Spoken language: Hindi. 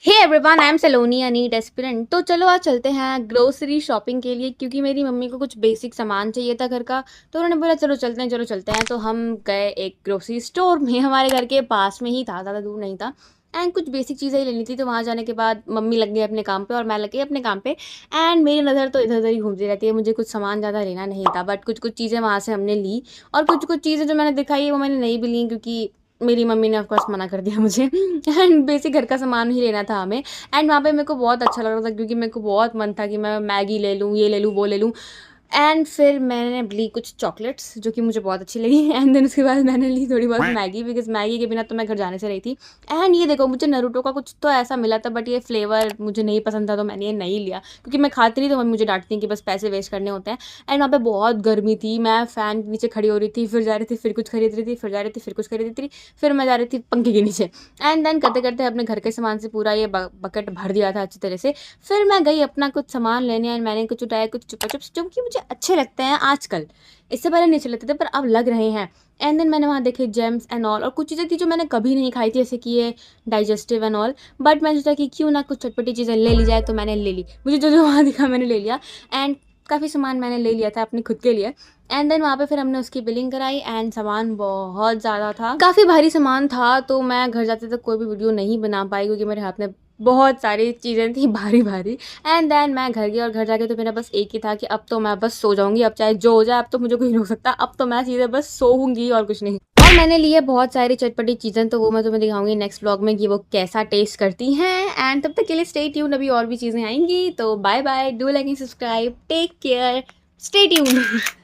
Hey everyone, I am Saloni a NEET aspirant. तो चलो आज चलते हैं ग्रोसरी शॉपिंग के लिए, क्योंकि मेरी मम्मी को कुछ बेसिक सामान चाहिए था घर का। तो उन्होंने बोला चलो चलते हैं, चलो चलते हैं। तो हम गए एक ग्रोसरी स्टोर में, हमारे घर के पास में ही था, ज़्यादा दूर नहीं था। एंड कुछ बेसिक चीज़ें ही लेनी थी। तो वहाँ जाने के बाद मम्मी लग गई अपने काम पे और मैं लग गई अपने काम पे। एंड मेरी नज़र तो इधर उधर ही घूमती रहती है। मुझे कुछ सामान ज़्यादा लेना नहीं था, बट कुछ कुछ चीज़ें वहाँ से हमने ली। और कुछ कुछ चीज़ें जो मैंने दिखाई वो मैंने नहीं भी ली, क्योंकि मेरी मम्मी ने ऑफ कोर्स मना कर दिया मुझे। एंड बेसिक घर का सामान ही लेना था हमें। एंड वहाँ पे मेरे को बहुत अच्छा लग रहा था, क्योंकि मेरे को बहुत मन था कि मैं मैगी ले लूँ, ये ले लूँ, वो ले लूँ। एंड फिर मैंने ली कुछ चॉकलेट्स जो कि मुझे बहुत अच्छी लगी। एंड देन उसके बाद मैंने ली थोड़ी बहुत मैगी, बिकॉज़ मैगी के बिना तो मैं घर जाने से रही थी। एंड ये देखो, मुझे नारुतो का कुछ तो ऐसा मिला था, बट ये फ्लेवर मुझे नहीं पसंद था, तो मैंने ये नहीं लिया, क्योंकि मैं खाती नहीं तो मम्मी मुझे डाँटती हैं कि बस पैसे वेस्ट करने होते हैं। एंड वहाँ पे बहुत गर्मी थी, मैं फ़ैन के नीचे खड़ी हो रही थी, फिर जा रही थी, फिर कुछ खरीद रही थी, फिर जा रही थी, फिर कुछ खरीद रही थी, फिर मैं जा रही थी पंखे के नीचे। एंड देन करते-करते अपने घर के सामान से पूरा ये बकेट भर दिया था अच्छी तरह से। फिर मैं गई अपना कुछ सामान लेने एंड मैंने कुछ उठाया, कुछ चुपा चुप्स, जो कि मुझे अच्छे लगते हैं आजकल। इससे पहले नहीं अच्छे लगते थे, पर अब लग रहे हैं। एंड देन मैंने वहाँ देखे जेम्स एंड ऑल, और कुछ चीज़ें थी जो मैंने कभी नहीं खाई थी, जैसे कि ये डाइजेस्टिव एंड ऑल। बट मैंने सोचा कि क्यों ना कुछ चटपटी चीज़ें ले ली जाए, तो मैंने ले ली। मुझे जो जो वहाँ दिखा मैंने ले लिया। एंड काफ़ी सामान मैंने ले लिया था अपने खुद के लिए। एंड देन वहाँ पे फिर हमने उसकी बिलिंग कराई। एंड सामान बहुत ज़्यादा था, काफ़ी भारी सामान था, तो मैं घर जाते तक कोई भी वीडियो नहीं बना पाई, क्योंकि मेरे हाथ में बहुत सारी चीज़ें थी भारी भारी। एंड देन मैं घर गई, और घर जाके तो मेरा बस एक ही था कि अब तो मैं बस सो जाऊँगी, अब चाहे जो हो जाए, अब तो मुझे कोई नहीं रोक सकता, अब तो मैं सीधे बस सोऊँगी और कुछ नहीं। और मैंने ली है बहुत सारी चटपटी चीज़ें, तो वो मैं तुम्हें दिखाऊँगी नेक्स्ट व्लॉग में कि वो कैसा टेस्ट करती हैं। एंड तब तक के लिए स्टे ट्यून्ड, अभी और भी चीज़ें आएँगी। तो bye bye, do like and subscribe, take care, stay tuned.